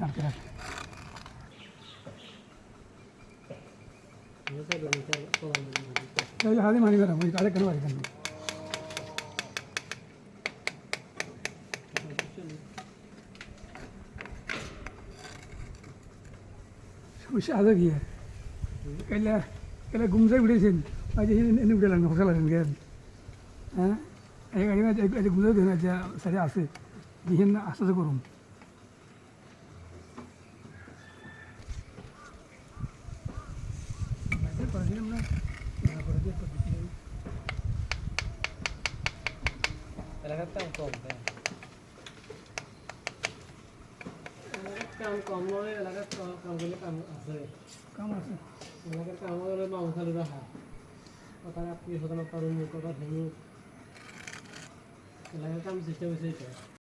আটকে রাখে। তাহলে হাতে মানি বেড়াবো তাহলে কেন বাড়ি কেন সমস্যা আছে কি কাইলে কাইলে ঘুমসাই উঠেছেন আজ এনে উঠে লাগবে হোসা লাগেন গেন হ্যাঁ এই ঘুমসাই দেন যে সারি আছে দিহেন আস্তে আস্তে করুন এলাকার কাম কম কাম কম নয় এলাকার কাম করলে কাম আছে কাম আছে এলাকার কাম হলে মামু খালু রাখা কথা আত্মীয় স্বজন পারুন কথা ধরুন এলাকার কাম চেষ্টা হয়েছে এটা